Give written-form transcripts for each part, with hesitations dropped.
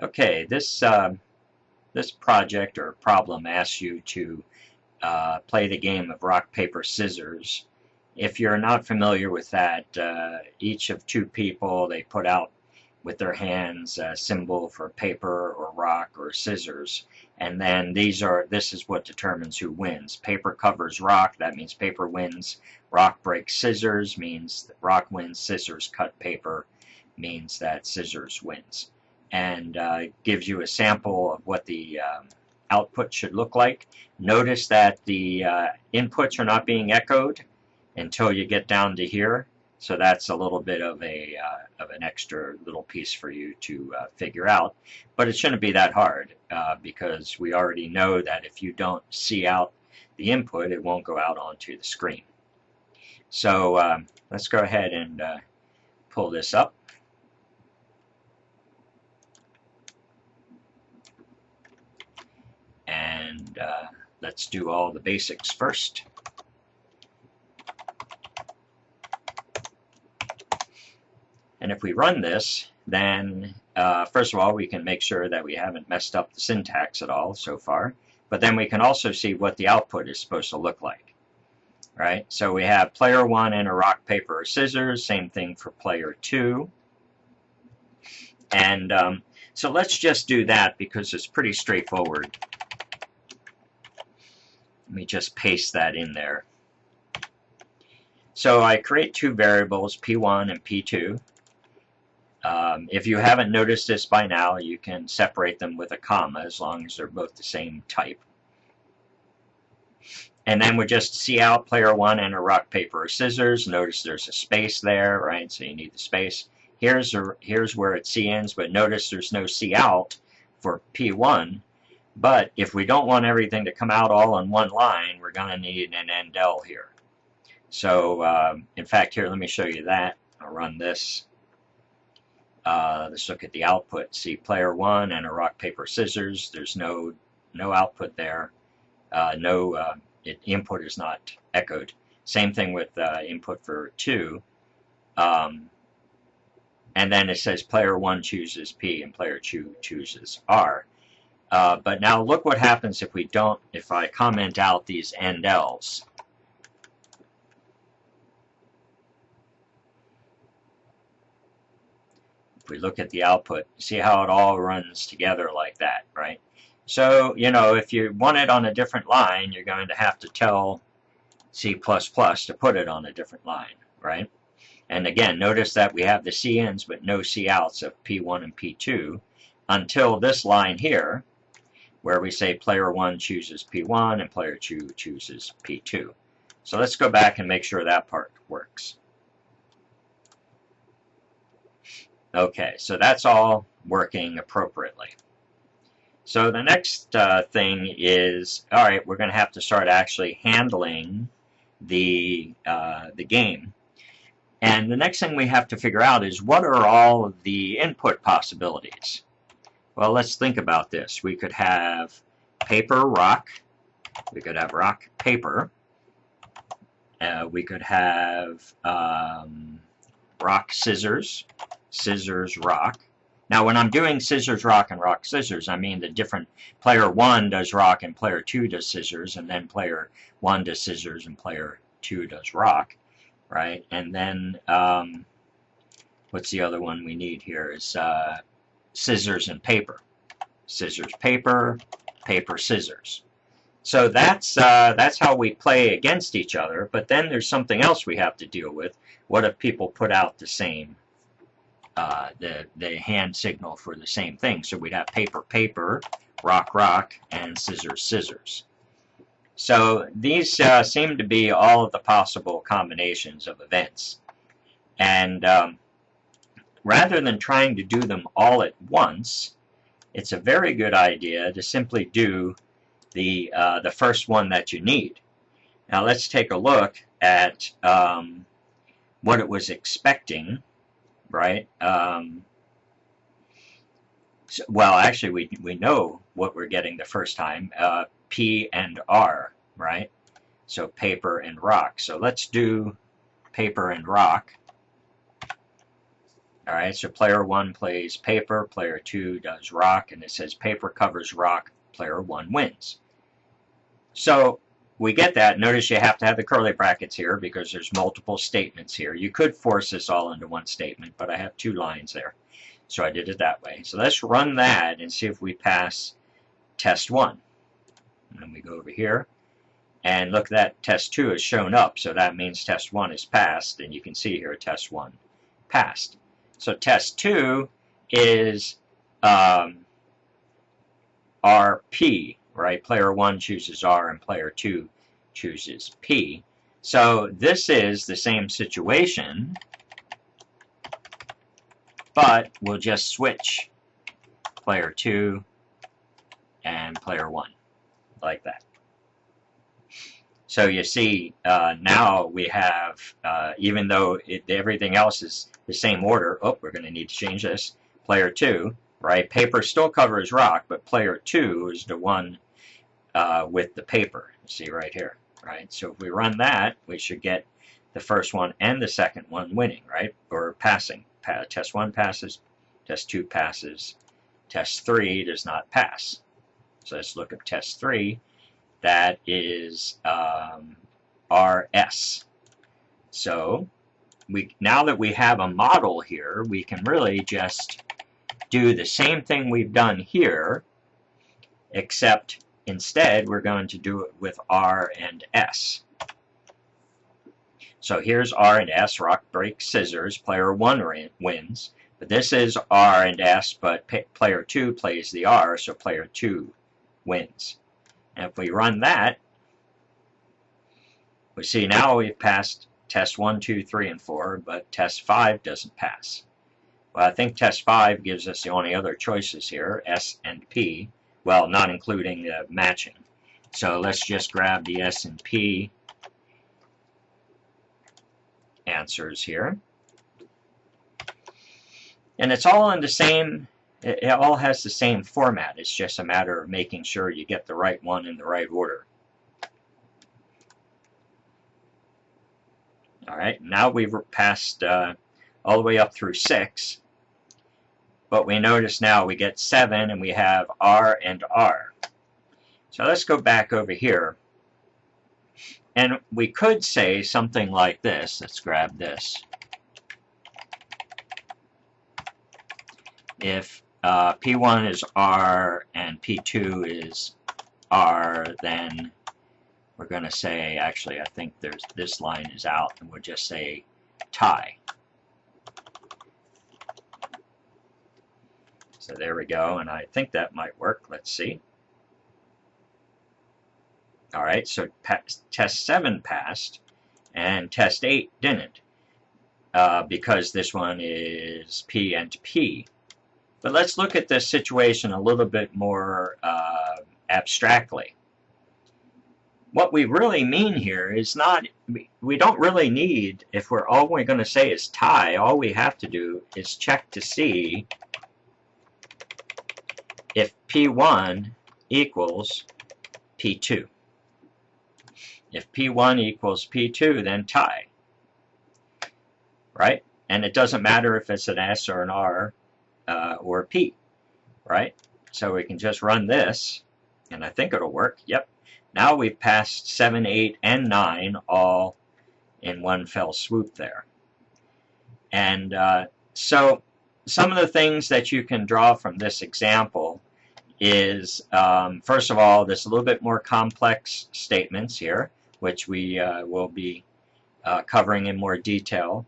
Okay, this project or problem asks you to play the game of rock, paper, scissors. If you're not familiar with that, each of two people, they put out with their hands a symbol for paper or rock or scissors. And then this is what determines who wins. Paper covers rock, that means paper wins. Rock breaks scissors means that rock wins. Scissors cut paper means that scissors wins. And gives you a sample of what the output should look like. Notice that the inputs are not being echoed until you get down to here. So that's a little bit of an extra little piece for you to figure out. But it shouldn't be that hard because we already know that if you don't see out the input, it won't go out onto the screen. So let's go ahead and pull this up. And let's do all the basics first. And if we run this, then first of all, we can make sure that we haven't messed up the syntax at all so far. But then we can also see what the output is supposed to look like. Right? So we have player 1 in a rock, paper, or scissors. Same thing for player 2. And so let's just do that because it's pretty straightforward. Let me just paste that in there. So I create two variables, P1 and P2. If you haven't noticed this by now, you can separate them with a comma as long as they're both the same type. And then we just see out player 1 and a rock, paper, or scissors. Notice there's a space there, right? So you need the space. Here's where it C ends, but notice there's no C out for P1. But if we don't want everything to come out all on one line, we're going to need an endl here. So in fact, here, let me show you that. I'll run this. Let's look at the output. See player 1 and a rock, paper, scissors. There's no output there. Input is not echoed. Same thing with input for 2. And then it says player 1 chooses P and player 2 chooses R. But now look what happens if I comment out these endls. If we look at the output, see how it all runs together like that, right? So, if you want it on a different line, you're going to have to tell C++ to put it on a different line, right? And again, notice that we have the C ins but no C outs of P1 and P2 until this line here, where we say player 1 chooses P1 and player 2 chooses P2. So let's go back and make sure that part works. Okay, so that's all working appropriately. So the next thing is, all right, we're going to have to start actually handling the game. And the next thing we have to figure out is what are all of the input possibilities? Well, let's think about this. We could have paper, rock. We could have rock, paper. We could have rock, scissors, scissors, rock. Now, when I'm doing scissors, rock, and rock, scissors, I mean the different player 1 does rock and player 2 does scissors, and then player 1 does scissors and player 2 does rock, right? And then what's the other one we need here is scissors and paper. Scissors, paper, paper, scissors. So that's how we play against each other, but then there's something else we have to deal with. What if people put out the same the hand signal for the same thing? So we'd have paper, paper, rock, rock, and scissors, scissors. So these seem to be all of the possible combinations of events. And rather than trying to do them all at once, it's a very good idea to simply do the first one that you need. Now let's take a look at what it was expecting. Right? Well, actually, we know what we're getting the first time, P and R, right? So paper and rock. So let's do paper and rock. All right, so player 1 plays paper, player 2 does rock, and it says paper covers rock, player 1 wins. So we get that. Notice you have to have the curly brackets here because there's multiple statements here. You could force this all into one statement, but I have 2 lines there. So I did it that way. So let's run that and see if we pass test 1. And then we go over here. And look, that test 2 has shown up, so that means test 1 is passed, and you can see here test 1 passed. So test 2 is RP, right? Player 1 chooses R and player 2 chooses P. So this is the same situation, but we'll just switch player 2 and player 1, like that. So you see, now we have, even though everything else is the same order, oh, we're going to need to change this, player 2, right? Paper still covers rock, but player 2 is the one with the paper. See right here, right? So if we run that, we should get the first one and the second one winning, right? Or passing. Test 1 passes, test 2 passes, test 3 does not pass. So let's look at test 3. That is RS. So now that we have a model here, we can really just do the same thing we've done here, except instead we're going to do it with R and S. So here's R and S, rock, breaks, scissors, player 1 wins. But this is R and S, but player 2 plays the R, so player 2 wins. And if we run that, we see now we've passed test 1, 2, 3, and 4, but test 5 doesn't pass. Well, I think test 5 gives us the only other choices here, S and P, well, not including the matching. So let's just grab the S and P answers here. And it's all in the same, it all has the same format. It's just a matter of making sure you get the right one in the right order. All right, now we've passed all the way up through 6. But we notice now we get 7 and we have R and R. So let's go back over here. And we could say something like this. Let's grab this. If P1 is R and P2 is R, then we're going to say, actually, I think this line is out, and we'll just say tie. So there we go, and I think that might work. Let's see. All right, so test 7 passed, and test 8 didn't, because this one is P and P. But let's look at this situation a little bit more abstractly. What we really mean here is not, we don't really need, if all we're going to say is tie, all we have to do is check to see if P1 equals P2. If P1 equals P2, then tie, right? And it doesn't matter if it's an S or an R or a P, right? So we can just run this, and I think it'll work. Yep. Now we've passed 7, 8, and 9 all in one fell swoop there. And so some of the things that you can draw from this example is, first of all, there's a little bit more complex statements here, which we will be covering in more detail.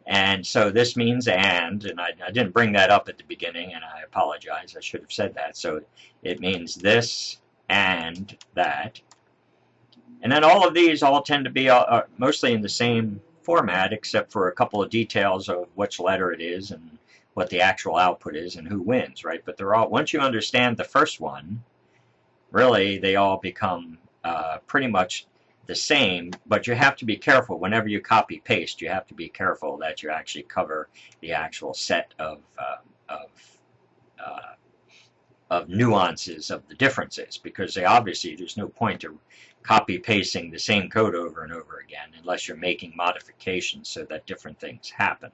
And so this means and I didn't bring that up at the beginning, and I apologize. I should have said that. So it means this and that. And then all of these all tend to be mostly in the same format, except for a couple of details of which letter it is and what the actual output is and who wins, right? But they're all, once you understand the first one, really they all become pretty much the same, but you have to be careful. Whenever you copy paste, you have to be careful that you actually cover the actual set of nuances of the differences, because obviously there's no point to copy pasting the same code over and over again unless you're making modifications so that different things happen.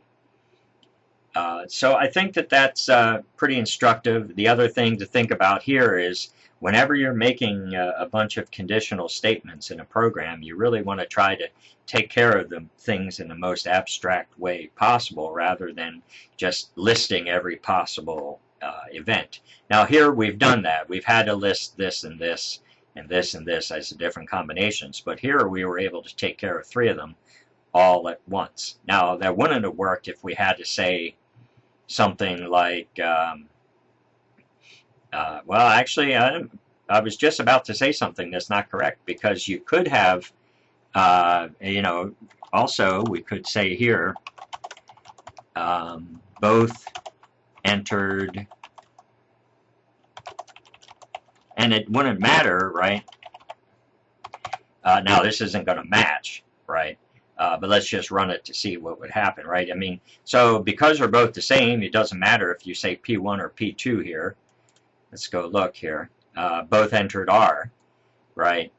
So I think that that's pretty instructive. The other thing to think about here is whenever you're making a bunch of conditional statements in a program, you really want to try to take care of the things in the most abstract way possible rather than just listing every possible event. Now here we've done that. We've had to list this and this and this and this as the different combinations, but here we were able to take care of 3 of them all at once. Now that wouldn't have worked if we had to say something like, well, actually, I was just about to say something that's not correct, because you could have, you know, also we could say here, both entered, and it wouldn't matter, right? Now, this isn't going to match, right? But let's just run it to see what would happen, right? I mean, so because they're both the same, it doesn't matter if you say P1 or P2 here. Let's go look here. Both entered R, right?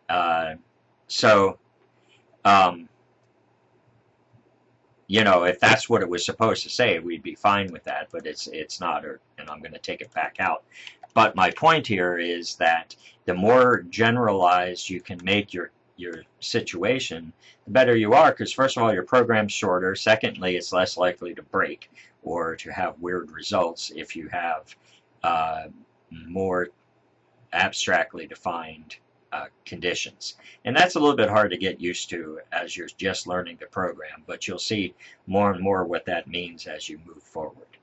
You know, if that's what it was supposed to say, we'd be fine with that, but it's not, and I'm going to take it back out. But my point here is that the more generalized you can make your situation, the better you are, because first of all, your program's shorter. Secondly, it's less likely to break or to have weird results if you have more abstractly defined conditions. And that's a little bit hard to get used to as you're just learning the program, but you'll see more and more what that means as you move forward.